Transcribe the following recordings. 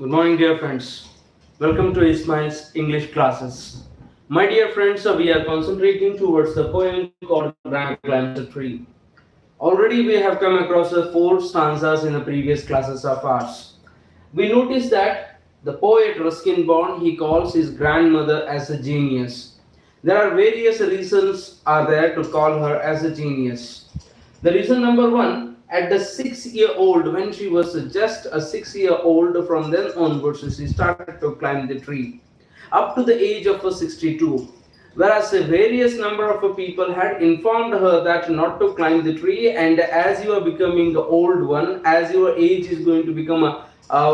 Good morning, dear friends. Welcome to Ismail's English classes. My dear friends, we are concentrating towards the poem called The Granny Climbs a Tree. Already we have come across the four stanzas in the previous classes of ours. We noticed that the poet Ruskin Bond he calls his grandmother as a genius. There are various reasons are there to call her as a genius. The reason number one, at the 6 year old, when she was just a 6 year old, from then onwards, she started to climb the tree up to the age of 62. Whereas a various number of people had informed her that not to climb the tree, and as you are becoming the old one, as your age is going to become a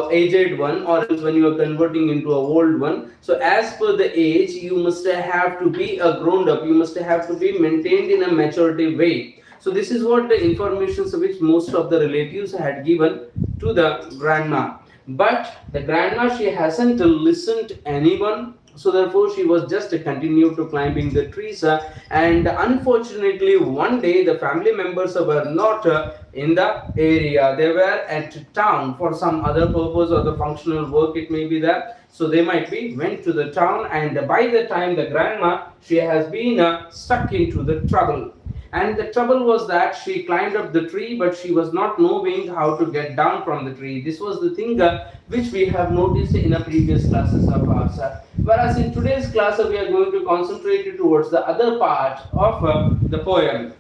aged one, or else when you are converting into a old one, so as per the age you must have to be a grown up, you must have to be maintained in a maturity way. So this is what the information which most of the relatives had given to the grandma. But the grandma she hasn't listened to anyone, so therefore she was just continued to climbing the trees, and unfortunately one day the family members were not in the area, they were at town for some other purpose or the functional work it may be there, so they might be went to the town, and by the time the grandma she has been stuck into the trouble. And the trouble was that she climbed up the tree, but she was not knowing how to get down from the tree. This was the thing which we have noticed in the previous classes of ours. Whereas in today's class, we are going to concentrate towards the other part of the poem.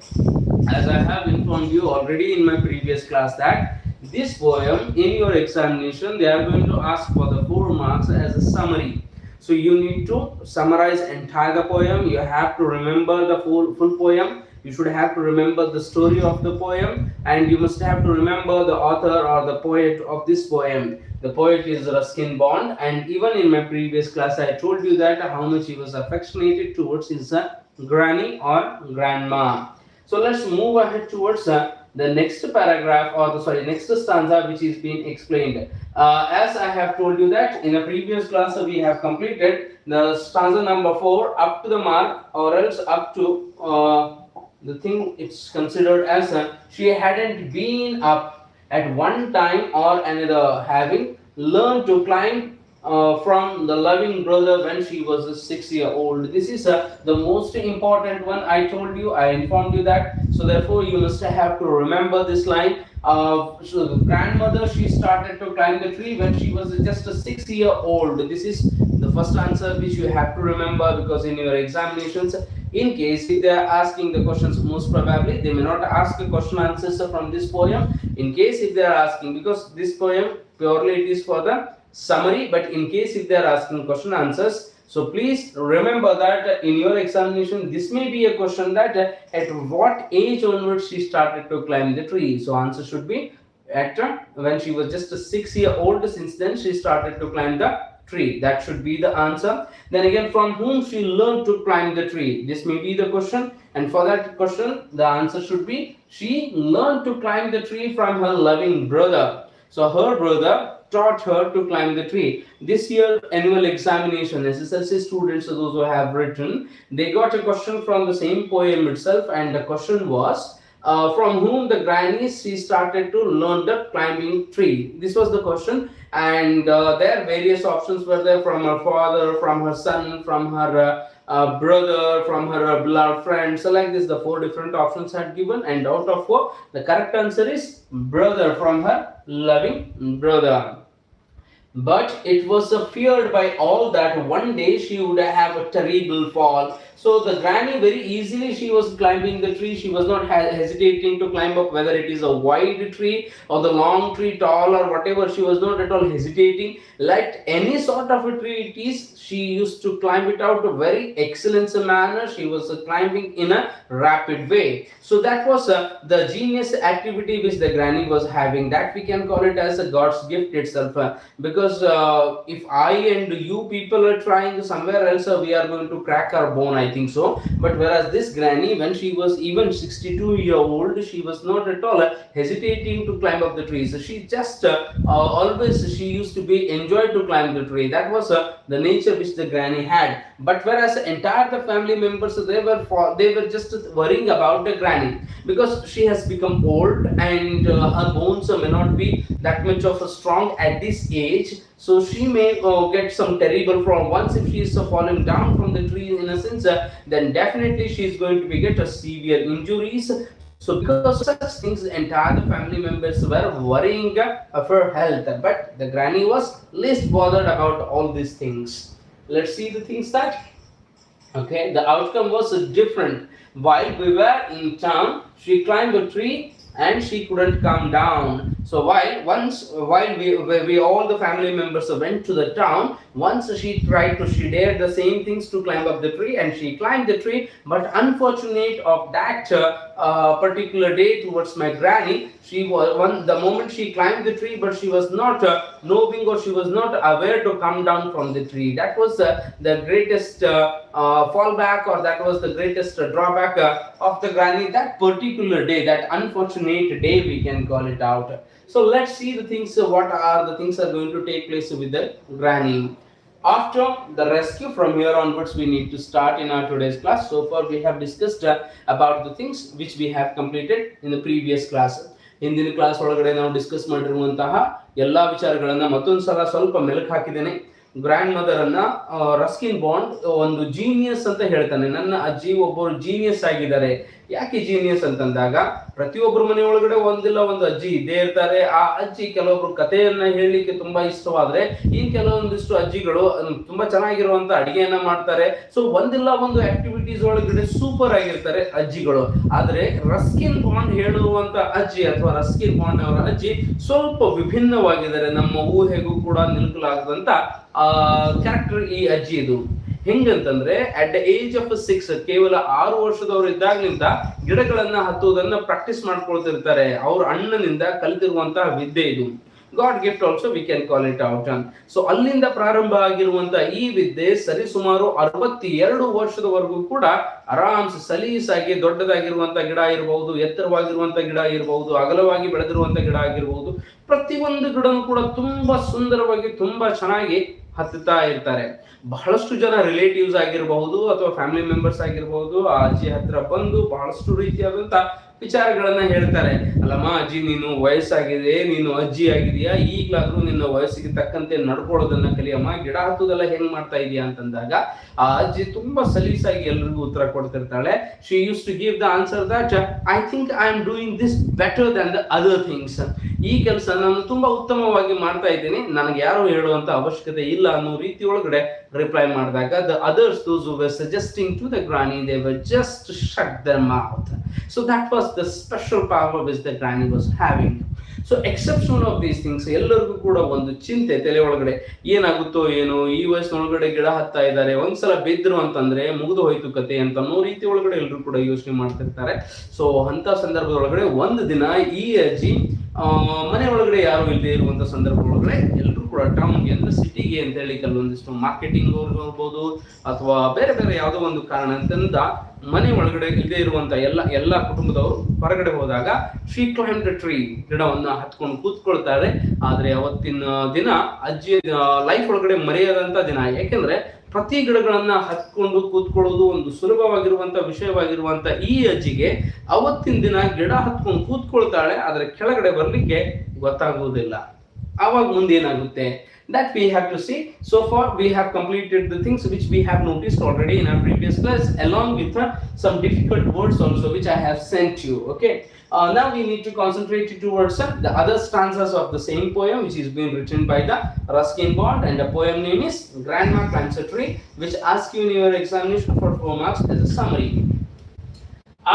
As I have informed you already in my previous class that this poem, in your examination, they are going to ask for the 4 marks as a summary. So you need to summarize entire the poem. You have to remember the full poem. You should have to remember the story of the poem, and you must have to remember the author or the poet of this poem. The poet is Ruskin Bond, and even in my previous class I told you that how much he was affectionated towards his granny or grandma. So let's move ahead towards the next paragraph, or the next stanza which is being explained. As I have told you that in a previous class we have completed the stanza number 4 up to the mark, or else up to the thing it's considered as she hadn't been up at one time or another, having learned to climb from the loving brother when she was a 6 year old. This is the most important one. I told you, I informed you that. So therefore you must have to remember this line. So the grandmother she started to climb the tree when she was just a 6 year old. This is the first answer which you have to remember, because in your examinations, in case if they are asking the questions, most probably they may not ask the question answers from this poem. In case if they are asking, because this poem purely it is for the summary, but in case if they are asking question answers, so please remember that in your examination this may be a question that at what age onwards she started to climb the tree. So answer should be at when she was just a 6 year old, since then she started to climb the tree. That should be the answer. Then again, from whom she learned to climb the tree, this may be the question, and for that question the answer should be she learned to climb the tree from her loving brother. So her brother taught her to climb the tree. This year annual examination, SSLC students, those who have written, they got a question from the same poem itself, and the question was from whom the granny she started to learn the climbing tree. This was the question, and there various options were there: from her father, from her son, from her brother, from her beloved friend. So like this, the 4 different options had given, and out of 4, the correct answer is brother, from her loving brother. But it was feared by all that one day she would have a terrible fall. So the granny very easily she was climbing the tree. She was not hesitating to climb up, whether it is a wide tree or the long tree, tall or whatever. She was not at all hesitating. Like any sort of a tree it is, she used to climb it out a very excellent manner. She was climbing in a rapid way. So that was the genius activity which the granny was having. That we can call it as a God's gift itself. Because if I and you people are trying somewhere else, we are going to crack our bone, I think so. But whereas this granny, when she was even 62-year-old, she was not at all hesitating to climb up the trees. She just always she used to be enjoying enjoyed to climb the tree. That was the nature which the granny had. But whereas entire the family members, they were just worrying about the granny, because she has become old and her bones may not be that much of a strong at this age. So she may get some terrible problem. Once if she is falling down from the tree, in a sense, then definitely she is going to be get a severe injuries. So because of such things, the entire the family members were worrying of her health. But the granny was least bothered about all these things. Let's see the things that. Okay, the outcome was different. While we were in town, she climbed a tree and she couldn't come down. So while we all the family members went to the town, once she dared the same things to climb up the tree, and she climbed the tree. But unfortunate of that particular day towards my granny, she was the moment she climbed the tree, but she was not knowing, or she was not aware to come down from the tree. That was the greatest fallback, or that was the greatest drawback of the granny that particular day, that unfortunate day we can call it out. So let's see the things, what are the things are going to take place with the granny. After the rescue, from here onwards we need to start in our today's class. So far we have discussed about the things which we have completed in the previous class. ಹಿಂದಿನ class ಒಳಗಡೆ ನಾವು discuss ಮಾಡಿರುವಂತಹ ಎಲ್ಲಾ ವಿಚಾರಗಳನ್ನ ಮತ್ತೊಂದು ಸಲ ಸ್ವಲ್ಪ ಮೆಲುಕು ಹಾಕಿದ್ದೇನೆ. ಗ್ರ್ಯಾಂಡ್ ಮದರ್ ಅನ್ನ ರಸ್ಕಿನ್ ಬಾಂಡ್ ಒಂದು ಜೀನಿಯಸ್ ಅಂತ ಹೇಳ್ತಾನೆ. ನನ್ನ ಅಜ್ಜಿ ಒಬ್ಬರು ಜೀನಿಯಸ್ ಆಗಿದ್ದಾರೆ. ಯಾಕೆ ಜೀನಿಯಸ್ ಅಂತಂದಾಗ, ಪ್ರತಿಯೊಬ್ಬರು ಮನೆ ಒಳಗಡೆ ಒಂದಿಲ್ಲ ಒಂದು ಅಜ್ಜಿ ಇದ್ದೇ ಇರ್ತಾರೆ. ಆ ಅಜ್ಜಿ ಕೆಲವೊಬ್ರು ಕಥೆಯನ್ನ ಹೇಳಲಿಕ್ಕೆ ತುಂಬಾ ಇಷ್ಟವಾದ್ರೆ, ಈ ಕೆಲವೊಂದಿಷ್ಟು ಅಜ್ಜಿಗಳು ತುಂಬಾ ಚೆನ್ನಾಗಿರುವಂತ ಅಡಿಗೆಯನ್ನ ಮಾಡ್ತಾರೆ. ಸೊ ಒಂದಿಲ್ಲ ಒಂದು ಆಕ್ಟಿವಿಟೀಸ್ ಒಳಗಡೆ ಸೂಪರ್ ಆಗಿರ್ತಾರೆ ಅಜ್ಜಿಗಳು. ಆದ್ರೆ ರಸ್ಕಿನ್ ಬಾಂಡ್ ಹೇಳುವಂತ ಅಜ್ಜಿ ಅಥವಾ ರಸ್ಕಿನ್ ಬಾಂಡ್ ಅವರ ಅಜ್ಜಿ ಸ್ವಲ್ಪ ವಿಭಿನ್ನವಾಗಿದ್ದಾರೆ. ನಮ್ಮ ಊಹೆಗೂ ಕೂಡ ನಿಲುಕಲಾಗದಂತ ಕ್ಯಾರೆಕ್ಟರ್ ಈ ಅಜ್ಜಿ ಇದು. ಹೆಂಗಂತಂದ್ರೆ ಅಟ್ ದ ಏಜ್ ಆಫ್ 6, ಕೇವಲ 6 ವರ್ಷದವರು ಇದ್ದಾಗಲಿಂದ ಗಿಡಗಳನ್ನ ಹತ್ತುವುದನ್ನ ಪ್ರಾಕ್ಟೀಸ್ ಮಾಡ್ಕೊಳ್ತಿರ್ತಾರೆ. ಅವ್ರ ಅಣ್ಣನಿಂದ ಕಲಿತಿರುವಂತಹ ವಿದ್ಯೆ ಇದು. God gift also we can call it out. So ಅಲ್ಲಿಂದ ಪ್ರಾರಂಭ ಆಗಿರುವಂತ ಈ ವಿದ್ಯೆ ಸರಿಸುಮಾರು 62 ವರ್ಷದವರೆಗೂ ಕೂಡ ಆರಾಮ್ಸೆ ಸಲೀಸಾಗಿ ದೊಡ್ಡದಾಗಿರುವಂತ ಗಿಡ ಇರಬಹುದು, ಎತ್ತರವಾಗಿರುವಂತ ಗಿಡ ಇರಬಹುದು, ಅಗಲವಾಗಿ ಬೆಳೆದಿರುವಂತ ಗಿಡ ಆಗಿರಬಹುದು, ಪ್ರತಿಯೊಂದು ಗಿಡನೂ ಕೂಡ ತುಂಬಾ ಸುಂದರವಾಗಿ ತುಂಬಾ ಚೆನ್ನಾಗಿ ಹತ್ತುತ್ತಾ ಇರ್ತಾರೆ. ಬಹಳಷ್ಟು ಜನ ರಿಲೇಟಿವ್ಸ್ ಆಗಿರಬಹುದು ಅಥವಾ ಫ್ಯಾಮಿಲಿ ಮೆಂಬರ್ಸ್ ಆಗಿರಬಹುದು, ಆ ಅಜ್ಜಿ ಹತ್ರ ಬಂದು ಬಹಳಷ್ಟು ರೀತಿಯಾದಂತ ವಿಚಾರಗಳನ್ನ ಹೇಳ್ತಾರೆ. ಅಲ್ಲಮ್ಮ ಅಜ್ಜಿ, ನೀನು ವಯಸ್ಸಾಗಿದೆ, ನೀನು ಅಜ್ಜಿ ಆಗಿದೆಯಾ, ಈಗ್ಲಾದ್ರೂ ನಿನ್ನ ವಯಸ್ಸಿಗೆ ತಕ್ಕಂತೆ ನಡ್ಕೊಳ್ಳೋದನ್ನ ಕಲಿಯಮ್ಮ, ಗಿಡ ಹತ್ತುದೆಲ್ಲ ಹೆಂಗ್ ಮಾಡ್ತಾ ಇದೀಯಾ ಅಂತಂದಾಗ ಆ ಅಜ್ಜಿ ತುಂಬಾ ಸಲೀಸಾಗಿ ಎಲ್ರಿಗೂ ಉತ್ತರ ಕೊಡ್ತಿರ್ತಾಳೆ. She used to give the answer that I think I am doing this better than the other things. ಈ ಕೆಲಸ ನಾನು ತುಂಬಾ ಉತ್ತಮವಾಗಿ ಮಾಡ್ತಾ ಇದ್ದೀನಿ, ನನಗೆ ಯಾರು ಹೇಳುವಂತ ಅವಶ್ಯಕತೆ ಇಲ್ಲ ಅನ್ನೋ ರೀತಿ ಒಳಗಡೆ ರಿಪ್ಲೈ ಮಾಡಿದಾಗ the others, those who were suggesting to the granny, they were just shut their mouth. So that was the special power which the granny was having. So exception of these things, ಎಲ್ಲರಿಗೂ ಕೂಡ ಒಂದು ಚಿಂತೆ ತಲೆ ಒಳಗಡೆ, ಏನಾಗುತ್ತೋ ಏನೋ, ಈ ವಯಸ್ಸಿನೊಳಗಡೆ ಗಿಡ ಹತ್ತಾ ಇದ್ದಾರೆ, ಒಂದ್ಸಲ ಬಿದ್ರು ಅಂತಂದ್ರೆ ಮುಗಿದು ಹೋಯ್ತು ಕತೆ ಅಂತ ಅನ್ನೋ ರೀತಿ ಒಳಗಡೆ ಎಲ್ಲರೂ ಕೂಡ ಯೋಚನೆ ಮಾಡ್ತಿರ್ತಾರೆ. ಸೊ ಅಂತ ಸಂದರ್ಭದೊಳಗಡೆ ಒಂದು ದಿನ ಈ ಅಜ್ಜಿ ಮನೆ ಒಳಗಡೆ ಯಾರು ಇಲ್ಲದೆ ಇರುವಂತ ಸಂದರ್ಭ ಒಳಗಡೆ ಎಲ್ಲರೂ ಕೂಡ ಟೌನ್ಗೆ ಅಂದ್ರೆ ಸಿಟಿಗೆ ಅಂತ ಹೇಳಿ ಕೆಲವೊಂದಿಷ್ಟು ಮಾರ್ಕೆಟಿಂಗ್ ಇರ್ಬೋದು ಅಥವಾ ಬೇರೆ ಬೇರೆ ಯಾವುದೋ ಒಂದು ಕಾರಣ ಅಂತಂದ ಮನೆ ಒಳಗಡೆ ಇಲ್ಲದೆ ಇರುವಂತ ಎಲ್ಲ ಕುಟುಂಬದವರು ಹೊರಗಡೆ ಹೋದಾಗ ಶಿ ಕ್ಲೈಂಬ್ ದ ಟ್ರೀ, ಗಿಡವನ್ನ ಹತ್ಕೊಂಡು ಕೂತ್ಕೊಳ್ತಾರೆ. ಆದ್ರೆ ಅವತ್ತಿನ ದಿನ ಅಜ್ಜಿ ಲೈಫ್ ಒಳಗಡೆ ಮರೆಯದಂತ ದಿನ. ಯಾಕೆಂದ್ರೆ ಪ್ರತಿ ಗಿಡಗಳನ್ನ ಹತ್ಕೊಂಡು ಕೂತ್ಕೊಳ್ಳೋದು ಒಂದು ಸುಲಭವಾಗಿರುವಂತ ವಿಷಯವಾಗಿರುವಂತ ಈ ಅಜ್ಜಿಗೆ ಅವತ್ತಿನ ದಿನ ಗಿಡ ಹತ್ಕೊಂಡು ಕೂತ್ಕೊಳ್ತಾಳೆ, ಆದ್ರೆ ಕೆಳಗಡೆ ಬರ್ಲಿಕ್ಕೆ ಗೊತ್ತಾಗುವುದಿಲ್ಲ. ಆವಾಗ ಮುಂದೆ ಏನಾಗುತ್ತೆ that we have to see. So far we have completed the things which we have noticed already in our previous class, along with some difficult words also which I have sent you. Okay, now we need to concentrate towards the other stanzas of the same poem which is being written by the Ruskin Bond, and the poem name is Grandma Climbs a Tree, which asks you in your examination for 4 marks as a summary.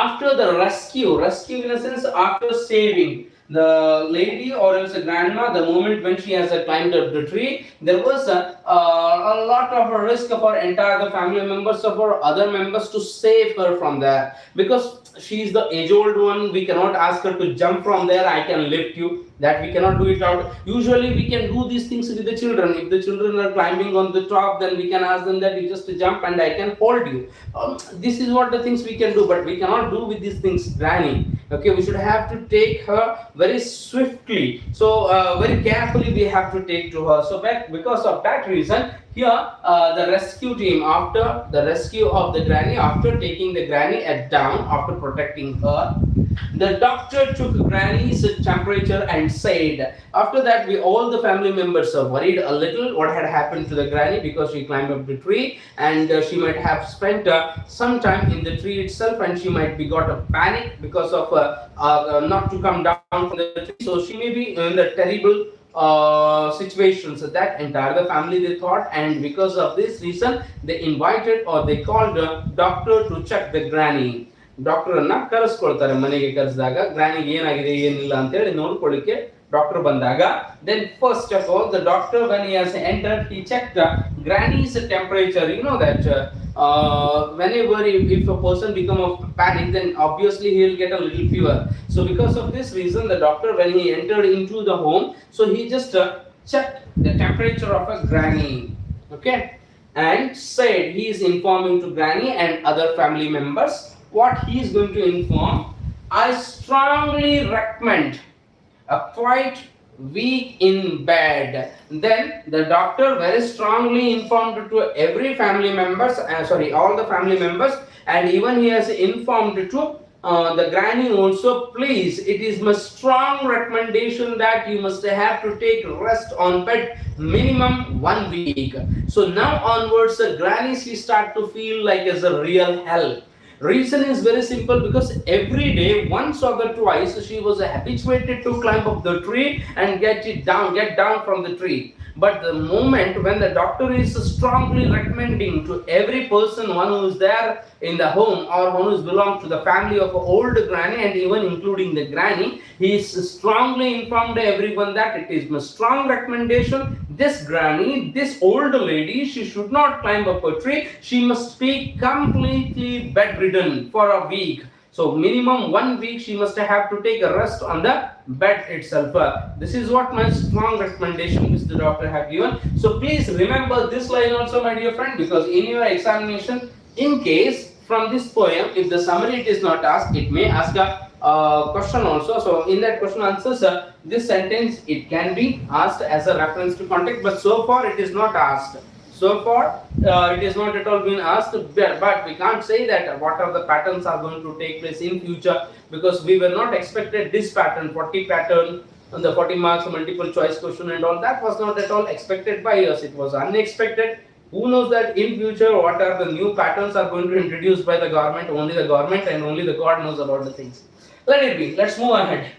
After the rescue in a sense, after saving the lady or else a grandma, the moment when she has climbed up the tree, there was a lot of a risk for entire the family members of our other members to save her from there, because she is the age old one. We cannot ask her to jump from there, I can lift you, that we cannot do it out. Usually we can do these things with the children. If the children are climbing on the top, then we can ask them that you just jump and I can hold you. This is what the things we can do, but we cannot do with these things granny. Okay, we should have to take her very swiftly, so very carefully we have to take to her. So because of that reason, here the rescue team, after the rescue of the granny, after taking the granny at down, after protecting her, the doctor took granny's temperature and said, after that we all the family members are worried a little what had happened to the granny, because she climbed up the tree and she might have spent some time in the tree itself, and she might be got a panic because of not to come down from the tree, so she may be in the terrible situations. So that entire the family they thought, and because of this reason they invited or they called the doctor to check the granny. Doctor ಅನ್ನ ಕರೆಸ್ಕೊಳ್ತಾರೆ ಮನೆಗೆ. ಕರೆಸಿದಾಗ ಗ್ರಾನಿಗೆ ಏನಾಗಿದೆ ಏನಿಲ್ಲ ಅಂತ ಹೇಳಿ ನೋಡ್ಕೊಳ್ಳಿಕ್ಕೆ doctor ಬಂದಾಗ, then first of all the doctor, when he has entered, he checked the granny's temperature. You know that whenever if a person become a panic, then obviously he will get a little fever. So because of this reason, the doctor, when he entered into the home, so he just checked the temperature of a granny, okay, and said he is informing to granny and other family members. What he is going to inform, I strongly recommend a quiet week in bed. Then the doctor very strongly informed to every family members, all the family members, and even he has informed to the granny also, please, it is my strong recommendation that you must have to take rest on bed minimum 1 week. So now onwards the granny, she start to feel like as a real hell. Reason is very simple, because every day once or twice she was habituated to climb up the tree and get down from the tree. But the moment when the doctor is strongly recommending to every person, one who is there in the home or one who belongs to the family of old granny and even including the granny, he is strongly informed everyone that it is my strong recommendation, this granny, this old lady, she should not climb up a tree, she must be completely bedridden for a week. So minimum 1 week she must have to take a rest on the bed itself. This is what my strong recommendation which the doctor have given. So please remember this line also, my dear friend, because in your examination, in case from this poem, if the summary it is not asked, it may ask a question also. So in that question answers, this sentence it can be asked as a reference to context, but so far it is not asked. So far it is not at all been asked, but we can't say that what are the patterns are going to take place in future, because we were not expected this pattern, 40 pattern, and the 40 marks multiple choice question and all, that was not at all expected by us. It was unexpected. Who knows that in future what are the new patterns are going to introduce by the government? Only the government and only the God knows about the things. Let it be. Let's move ahead.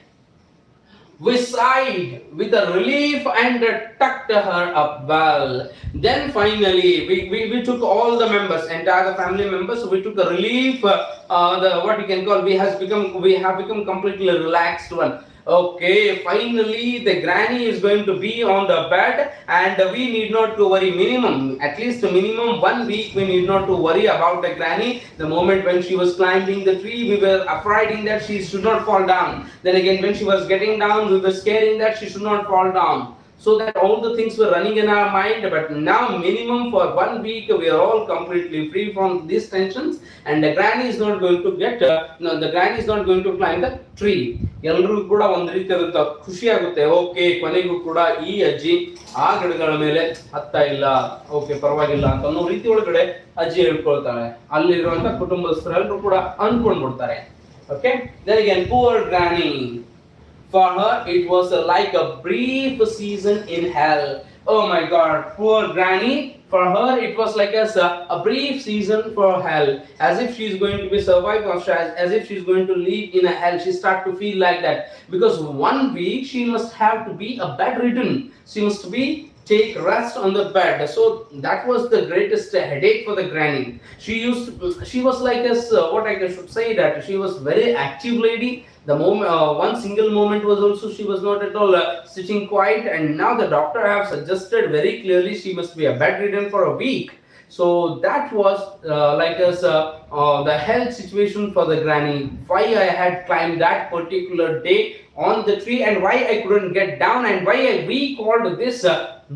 We sighed with a relief and tucked her up well. Then finally, we took all the members, entire family members, we took a relief. What you can call, we have become completely relaxed one. Okay, finally the granny is going to be on the bed, and we need not to worry. At least minimum 1 week we need not to worry about the granny. The moment when she was climbing the tree, we were afraid that she should not fall down. Then again when she was getting down, we were scaring that she should not fall down. So that all the things were running in our mind, but now minimum for 1 week we are all completely free from these tensions, and the granny is not going to the granny is not going to climb the tree. ಎಲ್ಲರಿಗೂ ಕೂಡ ಒಂದು ರೀತಿಯಾದಂತ ಖುಷಿ ಆಗುತ್ತೆ. Okay, ಕೊನೆಗೂ ಕೂಡ ಈ ಅಜ್ಜಿ ಆ ಗಿಡಗಳ ಮೇಲೆ ಹತ್ತಾ ಇಲ್ಲ, ಓಕೆ ಪರವಾಗಿಲ್ಲ ಅಂತ ಅನ್ನೋ ರೀತಿ ಒಳಗಡೆ ಅಜ್ಜಿ ಹೇಳ್ಕೊಳ್ತಾಳೆ. ಅಲ್ಲಿರುವಂತ ಕುಟುಂಬಸ್ಥರೆಲ್ಲರೂ ಕೂಡ ಅನ್ಕೊಂಡ್ಬಿಡ್ತಾರೆ. Okay, then again poor granny, for her it was like a brief season in hell. Oh my God, poor granny, for her it was like a brief season for hell, as if she is going to be survived, or as if she is going to live in a hell. She start to feel like that, because 1 week she must have to be bedridden, she must be take rest on the bed. So that was the greatest headache for the granny. She was like as what I should say, that she was very active lady. The moment, one single moment was also she was not at all sitting quiet, and now the doctor have suggested very clearly she must be a bedridden for a week. So that was the health situation for the granny. Why I had climbed that particular day on the tree, and why I couldn't get down, and why we called this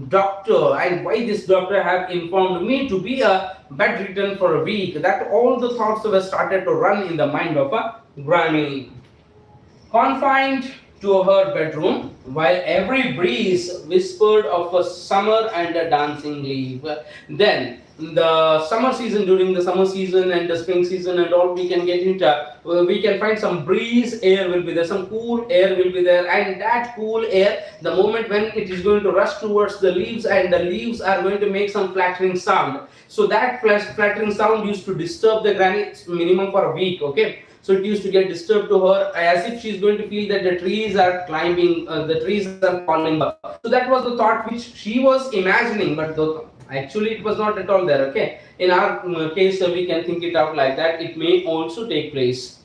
doctor, and why this doctor have informed me to be a bedridden for a week. That all the thoughts were started to run in the mind of a granny. Confined to her bedroom, while every breeze whispered of a summer and a dancing leaf. Then the summer season, during the summer season and the spring season and all, we can get into we can find some breeze air will be there, some cool air will be there, and that cool air, the moment when it is going to rush towards the leaves, and the leaves are going to make some flattering sound. So that flattering sound used to disturb the granny minimum for a week. Okay, so it used to get disturbed to her, as if she's going to feel that the trees are climbing, the trees are falling her. So that was the thought which she was imagining, but actually it was not at all there. Okay, in our case, we can think it out like that. It may also take place.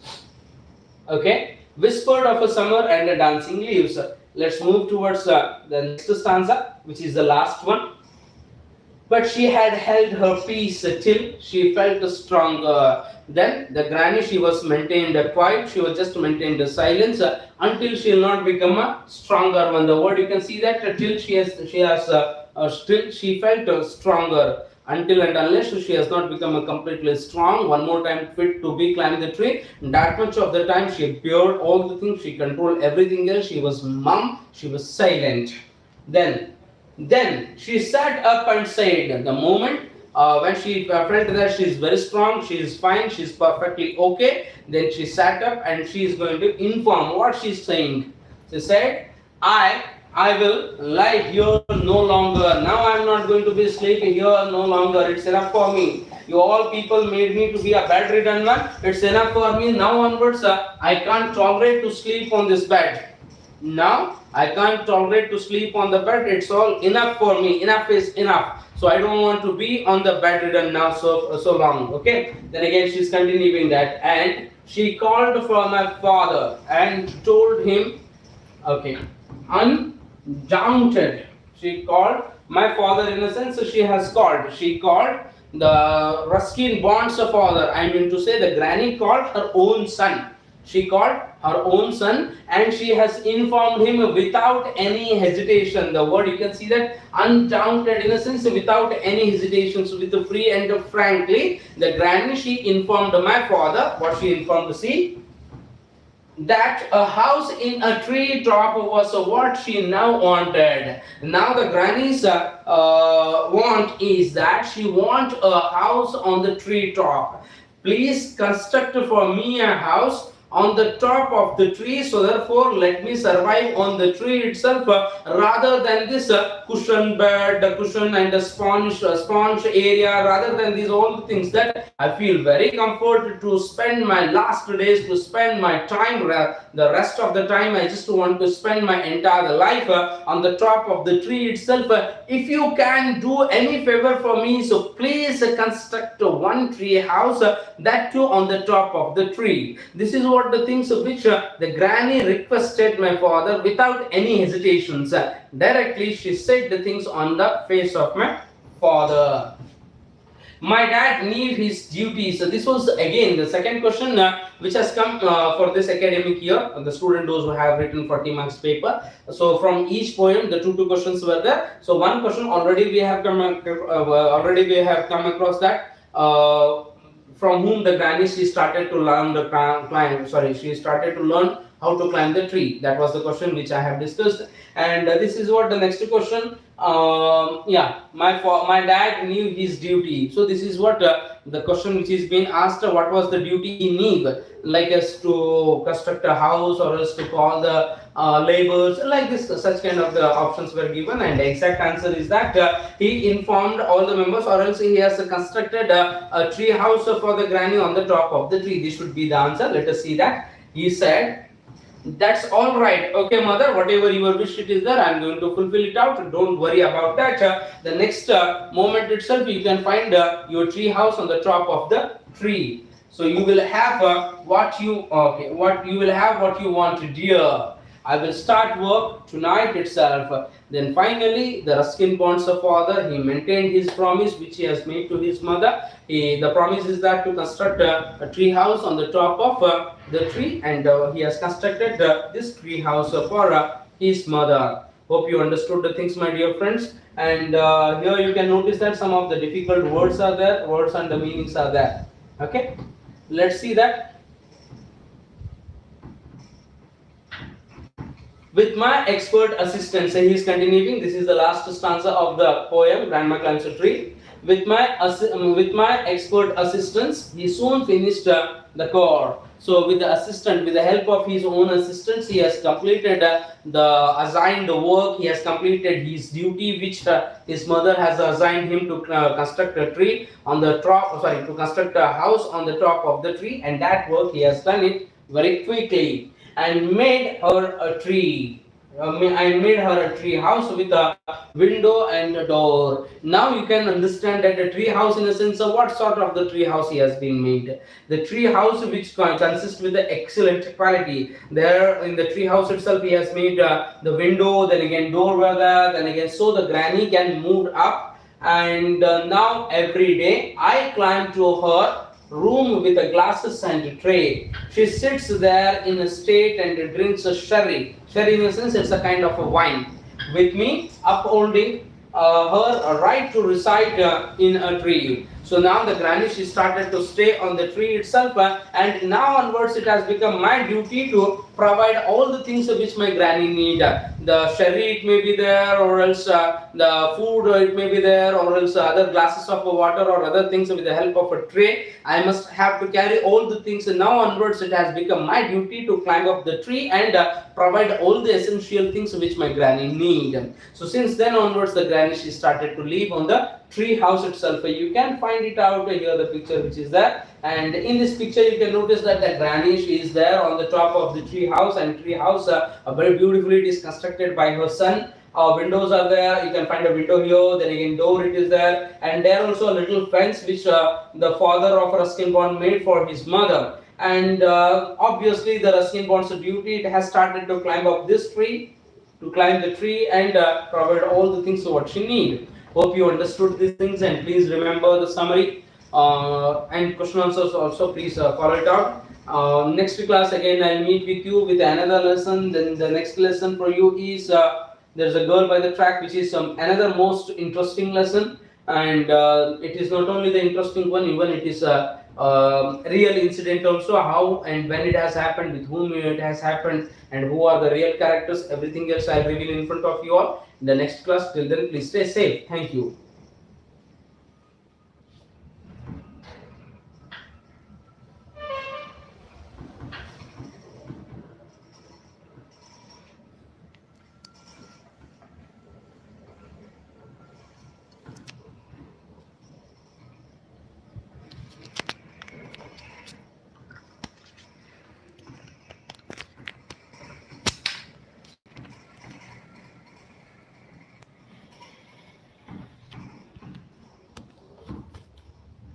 Okay, whispered of a summer and a dancing leaves. Let's move towards the next stanza, which is the last one. But she had held her peace till she felt stronger. Then the granny, she was maintained quiet. She was just maintained the silence until she will not become a stronger one. The word you can see that till still she felt stronger, until and unless she has not become a completely strong, one more time fit to be climb the tree. That much of the time she appeared all the things, she controlled everything else. She was mum. She was silent. Then she sat up and said, the moment when she felt that she is very strong, she is fine, she is perfectly okay, then she sat up and she is going to inform what she is saying. She said, I will lie here no longer. Now I am not going to be sleeping here no longer. It's enough for me. You all people made me to be a bedridden one. It's enough for me. Now onwards, I can't tolerate to sleep on this bed. Now I can't tolerate to sleep on the bed. It's all enough for me. Enough is enough. So I don't want to be on the bedridden now so long. Okay. Then again she's continuing that, and she called for my father and told him. Okay. Undaunted, she called my father, in a sense she has called. She called the Ruskin Bond's father. I mean to say, the granny called her own son. She called her own son, and she has informed him without any hesitation. The word you can see that undaunted, in a sense without any hesitation. So with the free and frankly, the granny, she informed my father. What she informed? See, that a house in a tree top was what she now wanted. Now the granny's want is that she want a house on the tree top. Please construct for me a house on the top of the tree, so therefore let me survive on the tree itself, rather than this cushion bed, the cushion and the sponge area, rather than these all the things that I feel very comforted to spend my last days, to spend my time, the rest of the time I just want to spend my entire life on the top of the tree itself. If you can do any favor for me, so please construct one tree house, that too on the top of the tree. This is what the things of which the granny requested my father without any hesitations. Directly she said the things on the face of my father. My dad knew his duties. So this was again the second question which has come for this academic year. The student, those who have written 40 marks paper. So from each poem, the two questions were there. So one question already we have come across that. From whom the granny, she started to learn the climb. She started to learn how to climb the tree. That was the question which I have discussed. And this is what the next question. My dad knew his duty. So this is what the question which is being asked. What was the duty he knew? Like as to construct a house, or else to call the laborers, like this, such kind of the options were given, and the exact answer is that he informed all the members, or else he has constructed a tree house for the granny on the top of the tree. This should be the answer. Let us see that. He said, That's all right. Okay, mother, whatever your wish it is there, I'm going to fulfill it out. Don't worry about that. The next moment itself, you can find your tree house on the top of the tree. So you will have what you will have what you want, dear. I will start work tonight itself. Then finally, the Ruskin Bond's father, he maintained his promise which he has made to his mother. The promise is that to construct a tree house on the top of the tree, and he has constructed this tree house for his mother. Hope you understood the things, my dear friends. And here you can notice that some of the difficult words are there, words and the meanings are there. Okay, let's see that. With my expert assistance, he is continuing. This is the last stanza of the poem, Grandma Climbs a Tree. With my expert assistance, he soon finished the core. So with the help of his own assistants, he has completed the assigned work. He has completed his duty, which his mother has assigned him to construct a tree on the top. To construct a house on the top of the tree, and that work he has done it very quickly and made her a tree. I made her a tree house with a window and a door. Now you can understand that a tree house, in a sense of what sort of the tree house he has been made. The tree house which consists with the excellent quality. There in the tree house itself, he has made the window, then again door were there, then again so the granny can move up. And now every day I climb to her room with a glasses and a tray. She sits there in a state and drinks a sherry. Sherry, in a sense, it's a kind of a wine. With me, upholding her right to reside in a tree. So now the granny, she started to stay on the tree itself, and now onwards it has become my duty to provide all the things which my granny need. The sherry, it may be there, or else the food, it may be there, or else other glasses of water or other things with the help of a tray. I must have to carry all the things, and now onwards it has become my duty to climb up the tree and provide all the essential things which my granny need. So since then onwards, the granny, she started to live on the tree house itself. You can find it out here, the picture which is there, and in this picture you can notice that the granny, she is there on the top of the tree house, and tree house very beautifully it is constructed by her son. Windows are there, you can find a window here, then again door it is there, and there also a little fence which the father of Ruskin Bond made for his mother. And obviously the Ruskin Bond's duty, it has started to climb up this tree, to climb the tree and provide all the things what she need. Hope you understood these things, and please remember the summary and question answers also. Please follow it out. Next class again I'll meet with you with another lesson. Then the next lesson for you is there's a girl by the track, which is another most interesting lesson, and it is not only the interesting one, even it is a real incident also, how and when it has happened, with whom it has happened, and who are the real characters. Everything else I'll reveal in front of you all in the next class. Till then, please stay safe. Thank you.